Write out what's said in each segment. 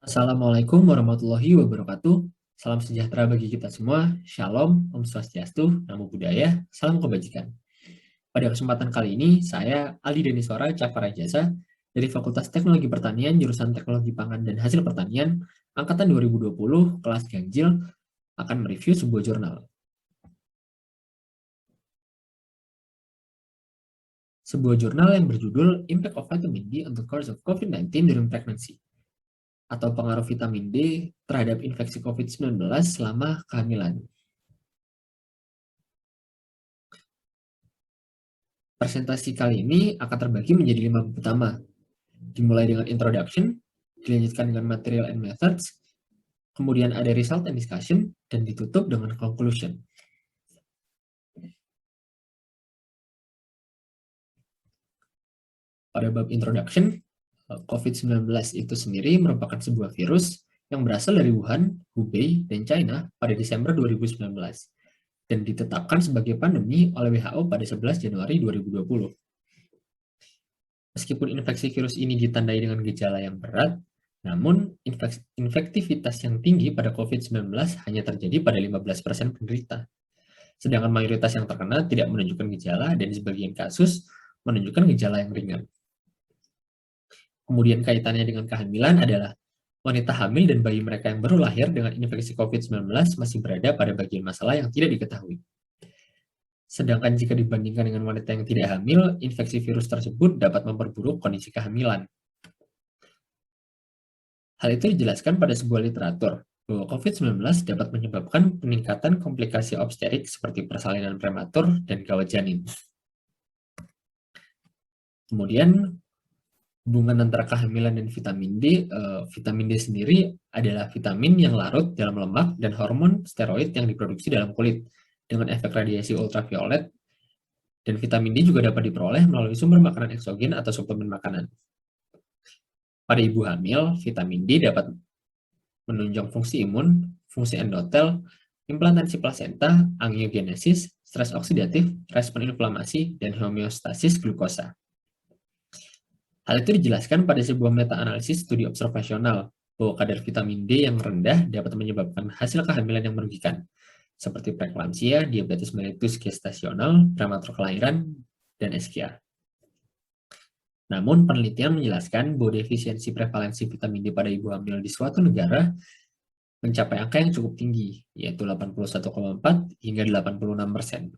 Assalamualaikum warahmatullahi wabarakatuh. Salam sejahtera bagi kita semua. Shalom, Om Swastiastu, Namo Buddhaya, salam kebajikan. Pada kesempatan kali ini, saya Ali Deniswara Cakarajasa dari Fakultas Teknologi Pertanian, jurusan Teknologi Pangan dan Hasil Pertanian, Angkatan 2020, kelas Ganjil, akan mereview sebuah jurnal. Sebuah jurnal yang berjudul Impact of Vitamin D on the Course of COVID-19 During Pregnancy, atau pengaruh vitamin D terhadap infeksi COVID-19 selama kehamilan. Presentasi kali ini akan terbagi menjadi 5 bab utama, dimulai dengan introduction, dilanjutkan dengan material and methods, kemudian ada result and discussion, dan ditutup dengan conclusion. Pada bab introduction, COVID-19 itu sendiri merupakan sebuah virus yang berasal dari Wuhan, Hubei, dan China pada Desember 2019 dan ditetapkan sebagai pandemi oleh WHO pada 11 Januari 2020. Meskipun infeksi virus ini ditandai dengan gejala yang berat, namun infektivitas yang tinggi pada COVID-19 hanya terjadi pada 15% penderita. Sedangkan mayoritas yang terkena tidak menunjukkan gejala dan di sebagian kasus menunjukkan gejala yang ringan. Kemudian kaitannya dengan kehamilan adalah wanita hamil dan bayi mereka yang baru lahir dengan infeksi COVID-19 masih berada pada bagian masalah yang tidak diketahui. Sedangkan jika dibandingkan dengan wanita yang tidak hamil, infeksi virus tersebut dapat memperburuk kondisi kehamilan. Hal itu dijelaskan pada sebuah literatur, bahwa COVID-19 dapat menyebabkan peningkatan komplikasi obstetrik seperti persalinan prematur dan gawat janin. Kemudian, hubungan antara kehamilan dan vitamin D sendiri adalah vitamin yang larut dalam lemak dan hormon steroid yang diproduksi dalam kulit dengan efek radiasi ultraviolet, dan vitamin D juga dapat diperoleh melalui sumber makanan eksogen atau suplemen makanan. Pada ibu hamil, vitamin D dapat menunjang fungsi imun, fungsi endotel, implantasi plasenta, angiogenesis, stres oksidatif, respon inflamasi, dan homeostasis glukosa. Hal itu dijelaskan pada sebuah meta-analisis studi observasional bahwa kadar vitamin D yang rendah dapat menyebabkan hasil kehamilan yang merugikan, seperti preeklamsia, diabetes mellitus gestasional, prematur kelahiran, dan SGA. Namun, penelitian menjelaskan bahwa defisiensi prevalensi vitamin D pada ibu hamil di suatu negara mencapai angka yang cukup tinggi, yaitu 81,4 hingga 86%.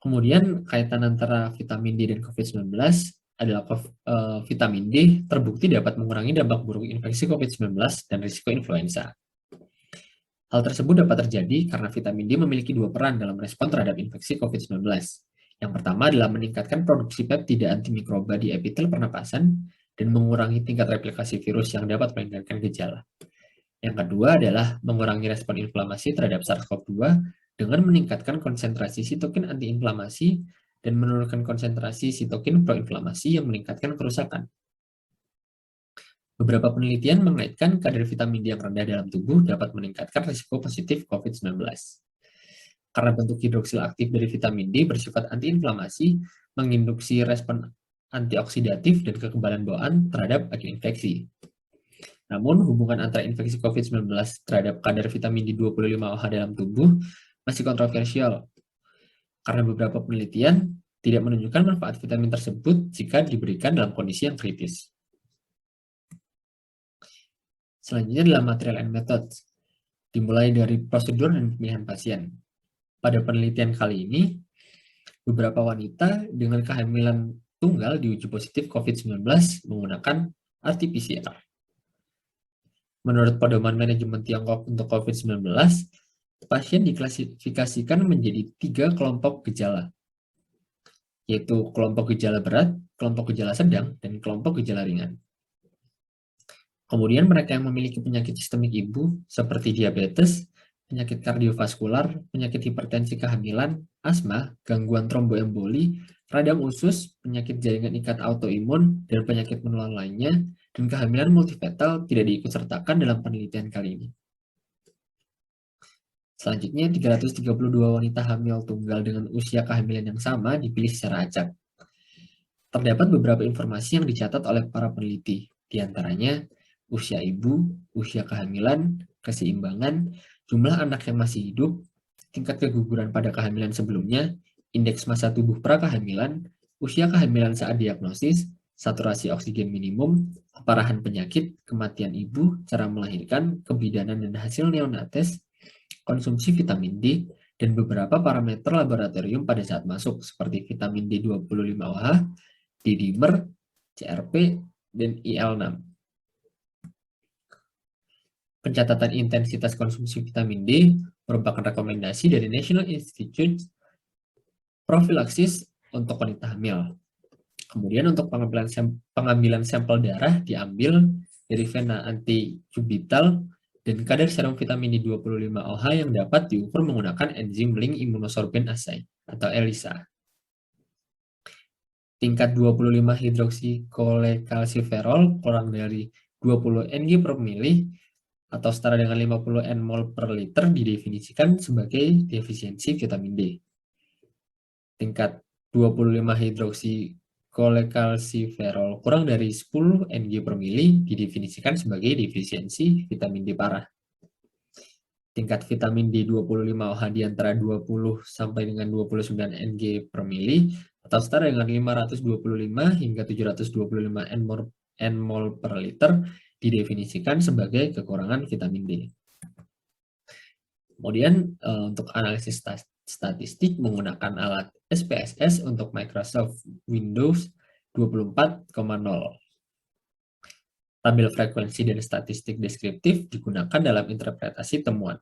Kemudian, kaitan antara vitamin D dan COVID-19 adalah vitamin D terbukti dapat mengurangi dampak buruk infeksi COVID-19 dan risiko influenza. Hal tersebut dapat terjadi karena vitamin D memiliki dua peran dalam respon terhadap infeksi COVID-19. Yang pertama adalah meningkatkan produksi peptida antimikroba di epitel pernapasan dan mengurangi tingkat replikasi virus yang dapat meningkatkan gejala. Yang kedua adalah mengurangi respon inflamasi terhadap SARS-CoV-2 dengan meningkatkan konsentrasi sitokin antiinflamasi dan menurunkan konsentrasi sitokin proinflamasi yang meningkatkan kerusakan. Beberapa penelitian mengaitkan kadar vitamin D yang rendah dalam tubuh dapat meningkatkan risiko positif COVID-19. Karena bentuk hidroksil aktif dari vitamin D bersifat antiinflamasi, menginduksi respon antioksidatif dan kekebalan bawaan terhadap agen infeksi. Namun, hubungan antara infeksi COVID-19 terhadap kadar vitamin D25 OH dalam tubuh masih kontroversial, karena beberapa penelitian tidak menunjukkan manfaat vitamin tersebut jika diberikan dalam kondisi yang kritis. Selanjutnya adalah material and methods, dimulai dari prosedur dan pemilihan pasien. Pada penelitian kali ini, beberapa wanita dengan kehamilan tunggal diuji positif COVID-19 menggunakan RT-PCR. Menurut pedoman manajemen Tiongkok untuk COVID-19, pasien diklasifikasikan menjadi 3 kelompok gejala, yaitu kelompok gejala berat, kelompok gejala sedang, dan kelompok gejala ringan. Kemudian mereka yang memiliki penyakit sistemik ibu seperti diabetes, penyakit kardiovaskular, penyakit hipertensi kehamilan, asma, gangguan tromboemboli, radang usus, penyakit jaringan ikat autoimun, dan penyakit menular lainnya, dan kehamilan multifetal tidak diikutsertakan dalam penelitian kali ini. Selanjutnya, 332 wanita hamil tunggal dengan usia kehamilan yang sama dipilih secara acak. Terdapat beberapa informasi yang dicatat oleh para peneliti, Di antaranya usia ibu, usia kehamilan, keseimbangan, jumlah anak yang masih hidup, tingkat keguguran pada kehamilan sebelumnya, indeks massa tubuh prakehamilan, usia kehamilan saat diagnosis, saturasi oksigen minimum, keparahan penyakit, kematian ibu, cara melahirkan, kebidanan dan hasil neonates, konsumsi vitamin D, dan beberapa parameter laboratorium pada saat masuk seperti vitamin D25OH, D-dimer, CRP, dan IL6. Pencatatan intensitas konsumsi vitamin D merupakan rekomendasi dari National Institute Prophylaxis untuk wanita hamil. Kemudian untuk pengambilan sampel darah diambil dari vena antikubital dan kadar serum vitamin D25OH yang dapat diukur menggunakan enzim link immunosorbent assay atau ELISA. Tingkat 25 hidroksikolekalsiferol kurang dari 20 Ng per mili atau setara dengan 50 nmol per liter didefinisikan sebagai defisiensi vitamin D. Tingkat 25 hidroksikolekalsiferol kurang dari 10 Ng per mili didefinisikan sebagai defisiensi vitamin D parah. Tingkat vitamin D25OH di antara 20 sampai dengan 29 Ng per mili atau setara dengan 525 hingga 725 nmol per liter didefinisikan sebagai kekurangan vitamin D. Kemudian untuk analisis statistik menggunakan alat SPSS untuk Microsoft Windows 24.0. Tabel frekuensi dan statistik deskriptif digunakan dalam interpretasi temuan.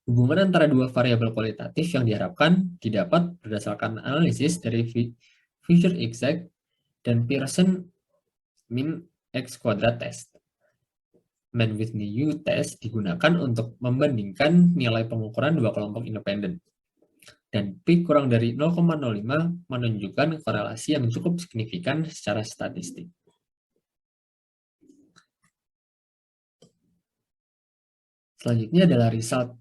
Hubungan antara dua variabel kualitatif yang diharapkan didapat berdasarkan analisis dari Fisher Exact dan Pearson Mean X Quadrat Test. Mann-Whitney test digunakan untuk membandingkan nilai pengukuran dua kelompok independen. Dan P kurang dari 0,05 menunjukkan korelasi yang cukup signifikan secara statistik. Selanjutnya adalah result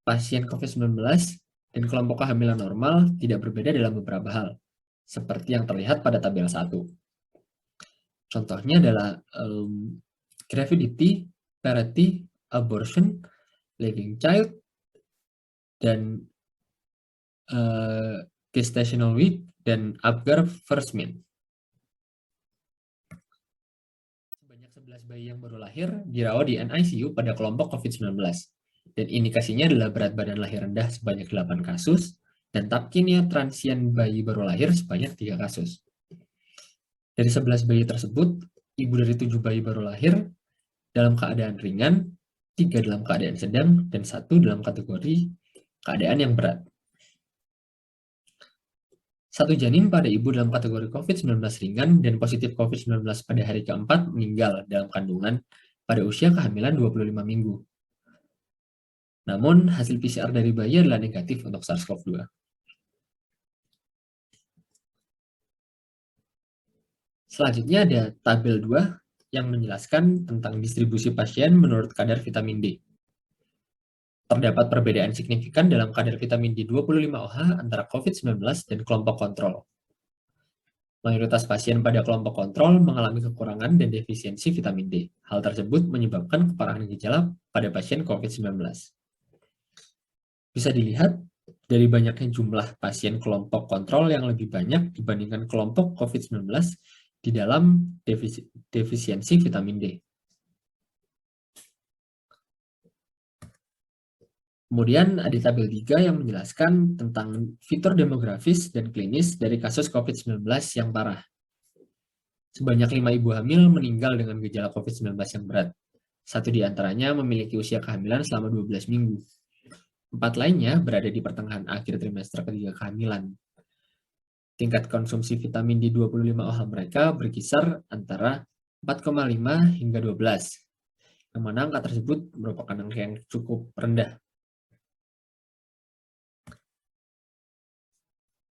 pasien COVID-19 dan kelompok kehamilan normal tidak berbeda dalam beberapa hal, seperti yang terlihat pada tabel 1. Contohnya adalah gravidity, parity, abortion, living child, dan gestational weight, dan Apgar first mean. Sebanyak 11 bayi yang baru lahir dirawat di NICU pada kelompok COVID-19. Dan indikasinya adalah berat badan lahir rendah sebanyak 8 kasus, dan takinia transien bayi baru lahir sebanyak 3 kasus. Dari 11 bayi tersebut, ibu dari 7 bayi baru lahir dalam keadaan ringan, 3 dalam keadaan sedang, dan 1 dalam kategori keadaan yang berat. 1 janin pada ibu dalam kategori COVID-19 ringan dan positif COVID-19 pada hari keempat meninggal dalam kandungan pada usia kehamilan 25 minggu. Namun, hasil PCR dari bayi adalah negatif untuk SARS-CoV-2. Selanjutnya ada tabel 2 yang menjelaskan tentang distribusi pasien menurut kadar vitamin D. Terdapat perbedaan signifikan dalam kadar vitamin D25OH antara COVID-19 dan kelompok kontrol. Mayoritas pasien pada kelompok kontrol mengalami kekurangan dan defisiensi vitamin D. Hal tersebut menyebabkan keparahan gejala pada pasien COVID-19. Bisa dilihat dari banyaknya jumlah pasien kelompok kontrol yang lebih banyak dibandingkan kelompok COVID-19 di dalam defisiensi vitamin D. Kemudian ada tabel 3 yang menjelaskan tentang fitur demografis dan klinis dari kasus COVID-19 yang parah. Sebanyak 5 ibu hamil meninggal dengan gejala COVID-19 yang berat. 1 di antaranya memiliki usia kehamilan selama 12 minggu. 4 lainnya berada di pertengahan akhir trimester ketiga kehamilan. Tingkat konsumsi vitamin D25OH mereka berkisar antara 4,5 hingga 12, yang mana angka tersebut merupakan angka yang cukup rendah.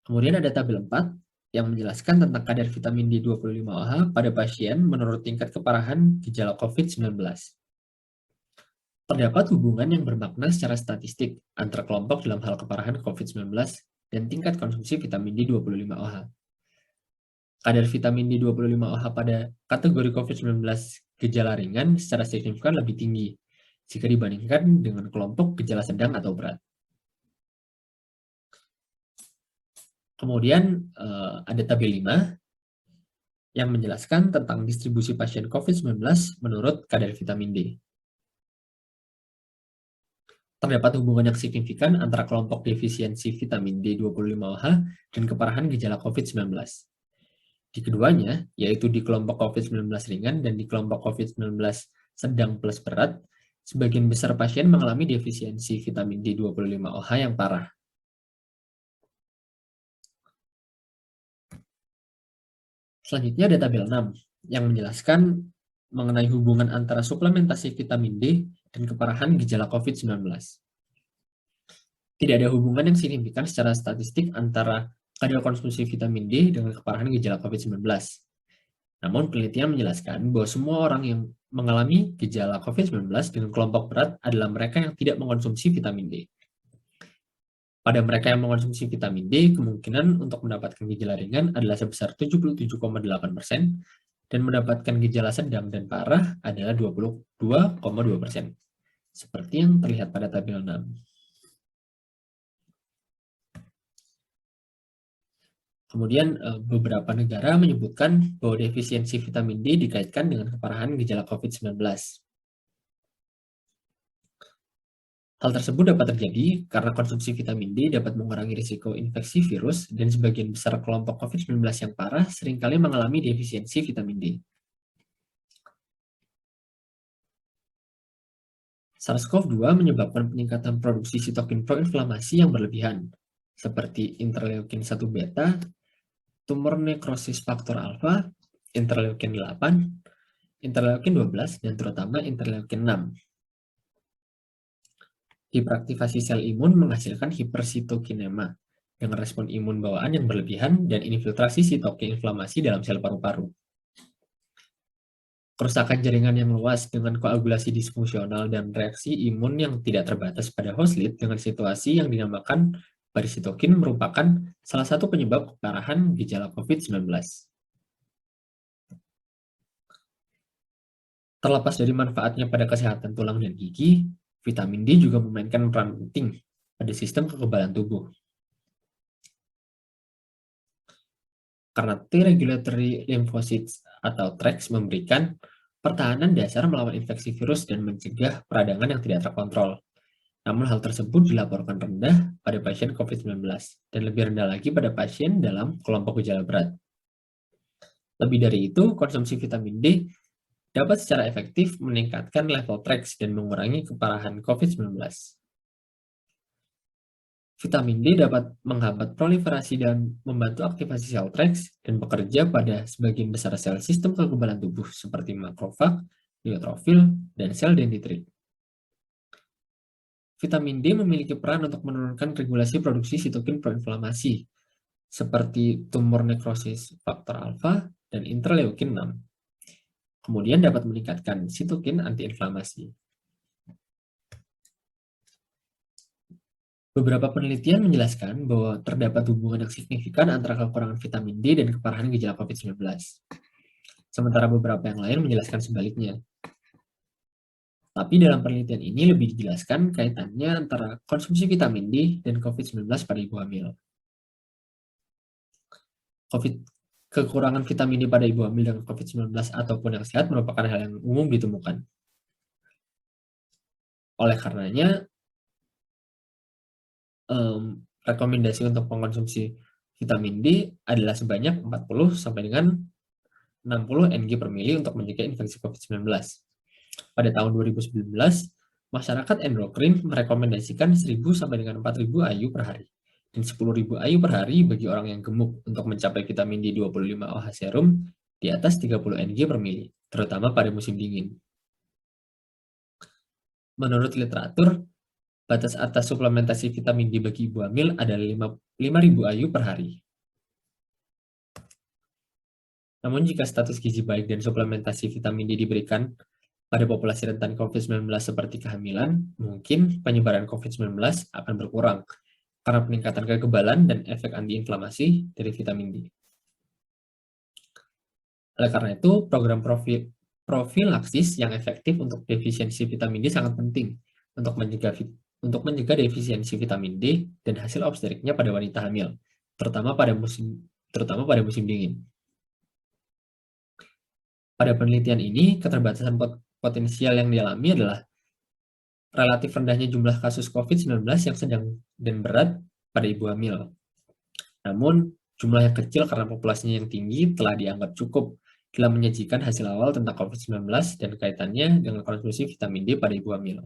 Kemudian ada tabel 4 yang menjelaskan tentang kadar vitamin D25OH pada pasien menurut tingkat keparahan gejala COVID-19. Terdapat hubungan yang bermakna secara statistik antara kelompok dalam hal keparahan COVID-19 dan tingkat konsumsi vitamin D25OH. Kadar vitamin D25OH pada kategori COVID-19 gejala ringan secara signifikan lebih tinggi jika dibandingkan dengan kelompok gejala sedang atau berat. Kemudian ada tabel 5 yang menjelaskan tentang distribusi pasien COVID-19 menurut kadar vitamin D. Terdapat hubungan yang signifikan antara kelompok defisiensi vitamin D25OH dan keparahan gejala COVID-19. Di keduanya, yaitu di kelompok COVID-19 ringan dan di kelompok COVID-19 sedang plus berat, sebagian besar pasien mengalami defisiensi vitamin D25OH yang parah. Selanjutnya ada tabel 6 yang menjelaskan mengenai hubungan antara suplementasi vitamin D dan keparahan gejala COVID-19. Tidak ada hubungan yang signifikan secara statistik antara kadar konsumsi vitamin D dengan keparahan gejala COVID-19. Namun penelitian menjelaskan bahwa semua orang yang mengalami gejala COVID-19 dengan kelompok berat adalah mereka yang tidak mengonsumsi vitamin D. Pada mereka yang mengonsumsi vitamin D, kemungkinan untuk mendapatkan gejala ringan adalah sebesar 77,8% dan mendapatkan gejala sedang dan parah adalah 22,2%. Seperti yang terlihat pada tabel 6. Kemudian beberapa negara menyebutkan bahwa defisiensi vitamin D dikaitkan dengan keparahan gejala COVID-19. Hal tersebut dapat terjadi karena konsumsi vitamin D dapat mengurangi risiko infeksi virus dan sebagian besar kelompok COVID-19 yang parah seringkali mengalami defisiensi vitamin D. SARS-CoV-2 menyebabkan peningkatan produksi sitokin proinflamasi yang berlebihan, seperti interleukin 1 beta, tumor nekrosis faktor alfa, interleukin 8, interleukin 12, dan terutama interleukin 6. Hiperaktivasi sel imun menghasilkan hipersitokinema dengan respon imun bawaan yang berlebihan dan infiltrasi sitokin inflamasi dalam sel paru-paru. Kerusakan jaringan yang luas dengan koagulasi disfungsional dan reaksi imun yang tidak terbatas pada host lead dengan situasi yang dinamakan barisitokin merupakan salah satu penyebab keparahan gejala COVID-19. Terlepas dari manfaatnya pada kesehatan tulang dan gigi, vitamin D juga memainkan peran penting pada sistem kekebalan tubuh. Karena T-regulatory lymphocytes atau TREX memberikan pertahanan dasar melawan infeksi virus dan mencegah peradangan yang tidak terkontrol. Namun hal tersebut dilaporkan rendah pada pasien COVID-19 dan lebih rendah lagi pada pasien dalam kelompok gejala berat. Lebih dari itu, konsumsi vitamin D dapat secara efektif meningkatkan level TREX dan mengurangi keparahan COVID-19. Vitamin D dapat menghambat proliferasi dan membantu aktivasi sel TREX dan bekerja pada sebagian besar sel sistem kekebalan tubuh seperti makrofag, neutrofil, dan sel dendritrik. Vitamin D memiliki peran untuk menurunkan regulasi produksi sitokin proinflamasi seperti tumor nekrosis faktor alfa dan interleukin 6. Kemudian dapat meningkatkan sitokin antiinflamasi. Beberapa penelitian menjelaskan bahwa terdapat hubungan yang signifikan antara kekurangan vitamin D dan keparahan gejala COVID-19. Sementara beberapa yang lain menjelaskan sebaliknya. Tapi dalam penelitian ini lebih dijelaskan kaitannya antara konsumsi vitamin D dan COVID-19 pada ibu hamil. Kekurangan vitamin D pada ibu hamil dengan COVID-19 ataupun yang sehat merupakan hal yang umum ditemukan. Oleh karenanya, rekomendasi untuk mengkonsumsi vitamin D adalah sebanyak 40 sampai dengan 60 Ng per mili untuk mencegah infeksi COVID-19. Pada tahun 2019, masyarakat endokrin merekomendasikan 1.000 sampai dengan 4.000 IU per hari dan 10.000 IU per hari bagi orang yang gemuk untuk mencapai vitamin D25OH serum di atas 30 Ng per mili, terutama pada musim dingin. Menurut literatur, batas atas suplementasi vitamin D bagi ibu hamil adalah 5.000 IU per hari. Namun jika status gizi baik dan suplementasi vitamin D diberikan pada populasi rentan COVID-19 seperti kehamilan, mungkin penyebaran COVID-19 akan berkurang karena peningkatan kekebalan dan efek antiinflamasi dari vitamin D. Oleh karena itu, program profilaksis yang efektif untuk defisiensi vitamin D sangat penting untuk mencegah defisiensi vitamin D dan hasil obstetriknya pada wanita hamil, terutama pada musim dingin. Pada penelitian ini, keterbatasan potensial yang dialami adalah relatif rendahnya jumlah kasus COVID-19 yang sedang dan berat pada ibu hamil. Namun, jumlah yang kecil karena populasinya yang tinggi telah dianggap cukup dalam menyajikan hasil awal tentang COVID-19 dan kaitannya dengan konsumsi vitamin D pada ibu hamil.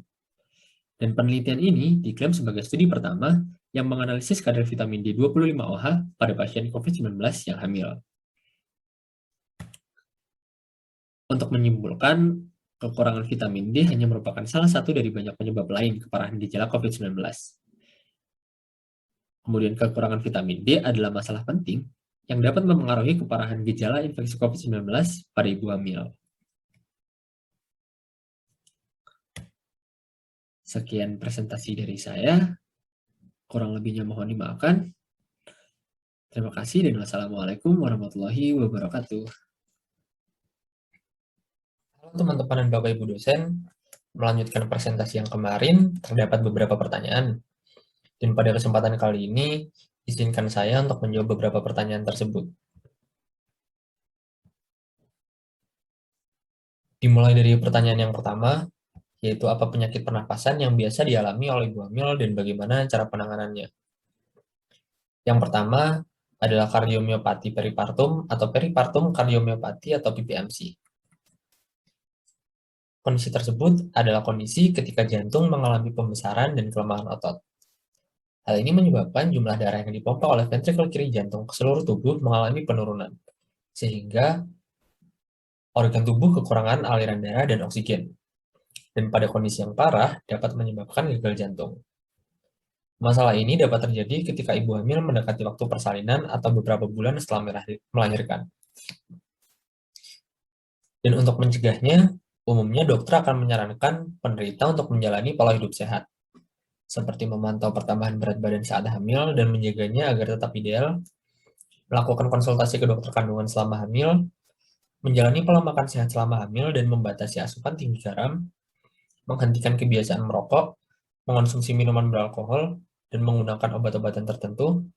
Dan penelitian ini diklaim sebagai studi pertama yang menganalisis kadar vitamin D 25 OH pada pasien COVID-19 yang hamil. Untuk menyimpulkan, kekurangan vitamin D hanya merupakan salah satu dari banyak penyebab lain keparahan gejala COVID-19. Kemudian kekurangan vitamin D adalah masalah penting yang dapat mempengaruhi keparahan gejala infeksi COVID-19 pada ibu hamil. Sekian presentasi dari saya, kurang lebihnya mohon dimaafkan. Terima kasih dan wassalamualaikum warahmatullahi wabarakatuh. Halo teman-teman dan Bapak Ibu dosen, melanjutkan presentasi yang kemarin, terdapat beberapa pertanyaan. Dan pada kesempatan kali ini, izinkan saya untuk menjawab beberapa pertanyaan tersebut. Dimulai dari pertanyaan yang pertama, yaitu apa penyakit pernapasan yang biasa dialami oleh ibu hamil dan bagaimana cara penanganannya. Yang pertama adalah kardiomiopati peripartum atau peripartum kardiomiopati atau PPMC. Kondisi tersebut adalah kondisi ketika jantung mengalami pembesaran dan kelemahan otot. Hal ini menyebabkan jumlah darah yang dipompa oleh ventrikel kiri jantung ke seluruh tubuh mengalami penurunan, sehingga organ tubuh kekurangan aliran darah dan oksigen. Dan pada kondisi yang parah dapat menyebabkan gagal jantung. Masalah ini dapat terjadi ketika ibu hamil mendekati waktu persalinan atau beberapa bulan setelah melahirkan. Dan untuk mencegahnya, umumnya dokter akan menyarankan penderita untuk menjalani pola hidup sehat, seperti memantau pertambahan berat badan saat hamil dan menjaganya agar tetap ideal, melakukan konsultasi ke dokter kandungan selama hamil, menjalani pola makan sehat selama hamil dan membatasi asupan tinggi garam, menghentikan kebiasaan merokok, mengonsumsi minuman beralkohol, dan menggunakan obat-obatan tertentu,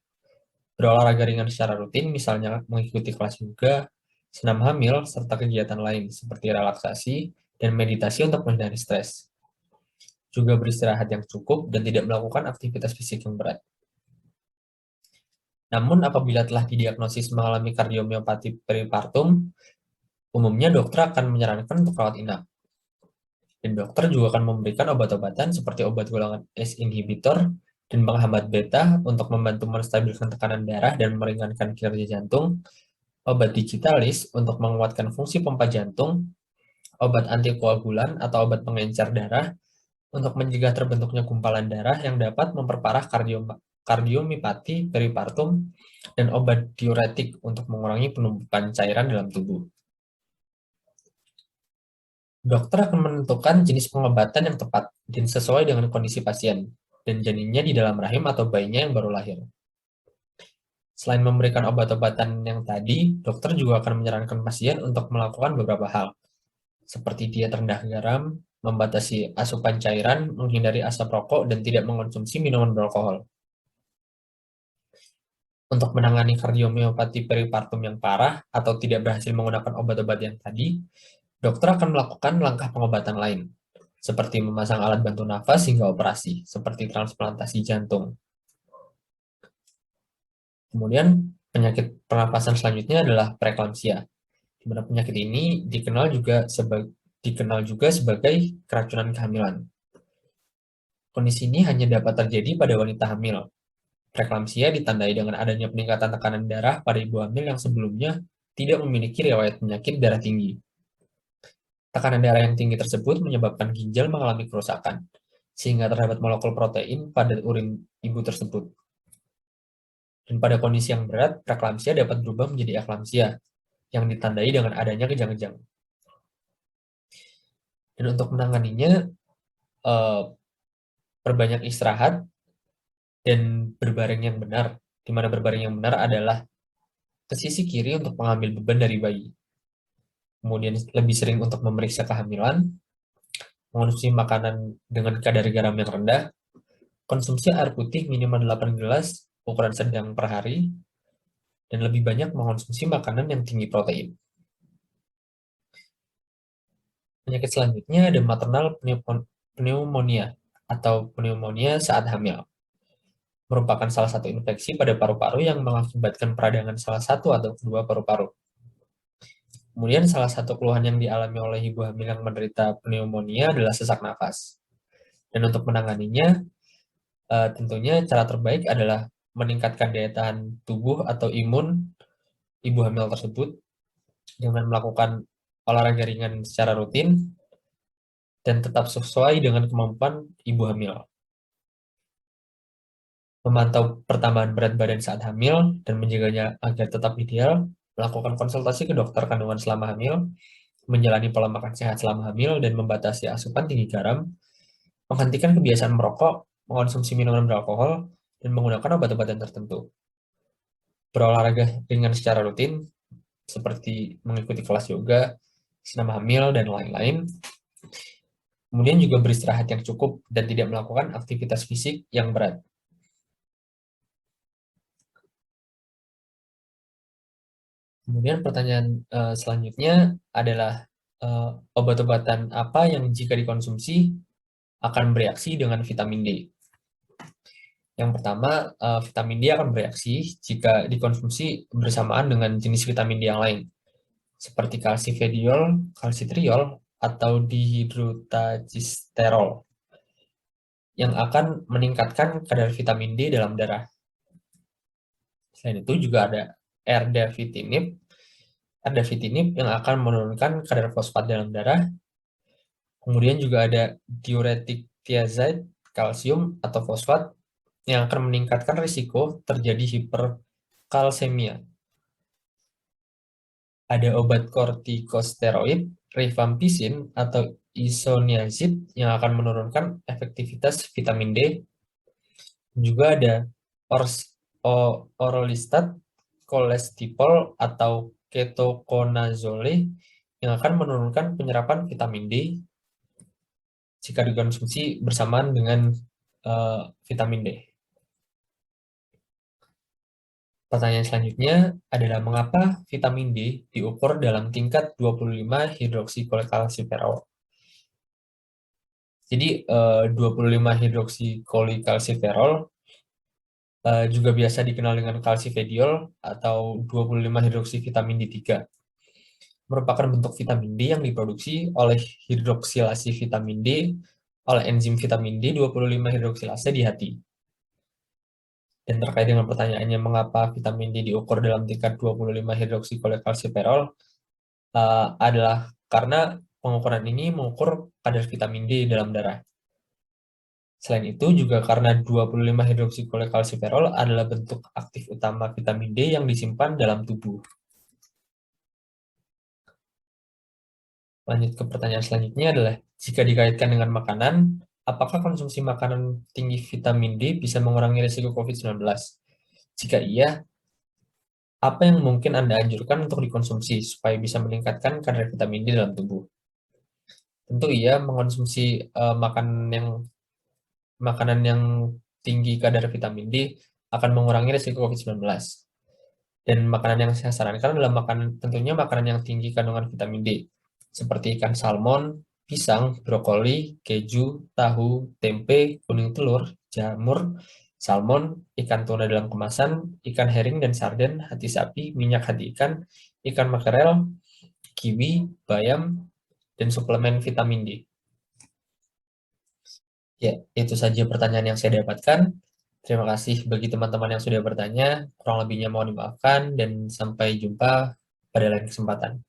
berolahraga ringan secara rutin, misalnya mengikuti kelas yoga, senam hamil, serta kegiatan lain seperti relaksasi dan meditasi untuk menghindari stres. Juga beristirahat yang cukup dan tidak melakukan aktivitas fisik yang berat. Namun apabila telah didiagnosis mengalami kardiomiopati peripartum, umumnya dokter akan menyarankan untuk rawat inap. Dan dokter juga akan memberikan obat-obatan seperti obat golongan ACE inhibitor dan penghambat beta untuk membantu menstabilkan tekanan darah dan meringankan kinerja jantung, obat digitalis untuk menguatkan fungsi pompa jantung, obat antikoagulan atau obat pengencer darah untuk mencegah terbentuknya gumpalan darah yang dapat memperparah kardiomiopati peripartum, dan obat diuretik untuk mengurangi penumpukan cairan dalam tubuh. Dokter akan menentukan jenis pengobatan yang tepat dan sesuai dengan kondisi pasien dan janinnya di dalam rahim atau bayinya yang baru lahir. Selain memberikan obat-obatan yang tadi, dokter juga akan menyarankan pasien untuk melakukan beberapa hal, seperti diet rendah garam, membatasi asupan cairan, menghindari asap rokok, dan tidak mengonsumsi minuman beralkohol. Untuk menangani kardiomiopati peripartum yang parah atau tidak berhasil menggunakan obat-obat yang tadi, dokter akan melakukan langkah pengobatan lain, seperti memasang alat bantu nafas hingga operasi, seperti transplantasi jantung. Kemudian, penyakit pernapasan selanjutnya adalah preeklamsia, di mana penyakit ini dikenal juga sebagai keracunan kehamilan. Kondisi ini hanya dapat terjadi pada wanita hamil. Preeklamsia ditandai dengan adanya peningkatan tekanan darah pada ibu hamil yang sebelumnya tidak memiliki riwayat penyakit darah tinggi. Tekanan darah yang tinggi tersebut menyebabkan ginjal mengalami kerusakan, sehingga terdapat molekul protein pada urin ibu tersebut. Dan pada kondisi yang berat, preeklamsia dapat berubah menjadi eklamsia, yang ditandai dengan adanya kejang-kejang. Dan untuk menanganinya, perbanyak istirahat dan berbaring yang benar, di mana berbaring yang benar adalah ke sisi kiri untuk mengambil beban dari bayi. kemudian lebih sering untuk memeriksa kehamilan, mengonsumsi makanan dengan kadar garam yang rendah, konsumsi air putih minimal 8 gelas ukuran sedang per hari, dan lebih banyak mengonsumsi makanan yang tinggi protein. Penyakit selanjutnya ada maternal pneumonia atau pneumonia saat hamil. Merupakan salah satu infeksi pada paru-paru yang mengakibatkan peradangan salah satu atau kedua paru-paru. Kemudian salah satu keluhan yang dialami oleh ibu hamil yang menderita pneumonia adalah sesak nafas. Dan untuk menanganinya, tentunya cara terbaik adalah meningkatkan daya tahan tubuh atau imun ibu hamil tersebut dengan melakukan olahraga ringan secara rutin dan tetap sesuai dengan kemampuan ibu hamil. Memantau pertambahan berat badan saat hamil dan menjaganya agar tetap ideal, melakukan konsultasi ke dokter kandungan selama hamil, menjalani pola makan sehat selama hamil, dan membatasi asupan tinggi garam, menghentikan kebiasaan merokok, mengonsumsi minuman beralkohol, dan menggunakan obat-obatan tertentu. Berolahraga ringan secara rutin, seperti mengikuti kelas yoga, senam hamil, dan lain-lain. Kemudian juga beristirahat yang cukup dan tidak melakukan aktivitas fisik yang berat. Kemudian pertanyaan selanjutnya adalah obat-obatan apa yang jika dikonsumsi akan bereaksi dengan vitamin D. Yang pertama, vitamin D akan bereaksi jika dikonsumsi bersamaan dengan jenis vitamin D yang lain, seperti kalsifediol, kalsitriol, atau dihidrotagisterol, yang akan meningkatkan kadar vitamin D dalam darah. Selain itu juga ada erdafitinib yang akan menurunkan kadar fosfat dalam darah. Kemudian juga ada diuretik thiazide, kalsium, atau fosfat, yang akan meningkatkan risiko terjadi hiperkalsemia. Ada obat kortikosteroid, rifampicin, atau isoniazid yang akan menurunkan efektivitas vitamin D. Juga ada orlistat, kolesterol, atau ketoconazole yang akan menurunkan penyerapan vitamin D jika dikonsumsi bersamaan dengan vitamin D. Pertanyaan selanjutnya adalah mengapa vitamin D diukur dalam tingkat 25 hidroksikolkalsiferol. Jadi 25 hidroksikolkalsiferol juga biasa dikenal dengan kalsifediol atau 25 hidroksivitamin D3. Merupakan bentuk vitamin D yang diproduksi oleh hidroksilasi vitamin D oleh enzim vitamin D 25 hidroksilase di hati. Dan terkait dengan pertanyaannya mengapa vitamin D diukur dalam tingkat 25 hidroksikolkalsiferol adalah karena pengukuran ini mengukur kadar vitamin D dalam darah. Selain itu juga karena 25 hidroksikolkalsiferol adalah bentuk aktif utama vitamin D yang disimpan dalam tubuh. Lanjut ke pertanyaan selanjutnya adalah, jika dikaitkan dengan makanan, apakah konsumsi makanan tinggi vitamin D bisa mengurangi risiko COVID-19? Jika iya, apa yang mungkin Anda anjurkan untuk dikonsumsi supaya bisa meningkatkan kadar vitamin D dalam tubuh? Tentu iya, mengonsumsi makanan yang tinggi kadar vitamin D akan mengurangi risiko COVID-19. Dan makanan yang saya sarankan adalah tentunya makanan yang tinggi kandungan vitamin D, seperti ikan salmon, pisang, brokoli, keju, tahu, tempe, kuning telur, jamur, salmon, ikan tuna dalam kemasan, ikan herring dan sarden, hati sapi, minyak hati ikan makarel, kiwi, bayam, dan suplemen vitamin D. Ya, itu saja pertanyaan yang saya dapatkan. Terima kasih bagi teman-teman yang sudah bertanya. Kurang lebihnya mohon dimaafkan dan sampai jumpa pada lain kesempatan.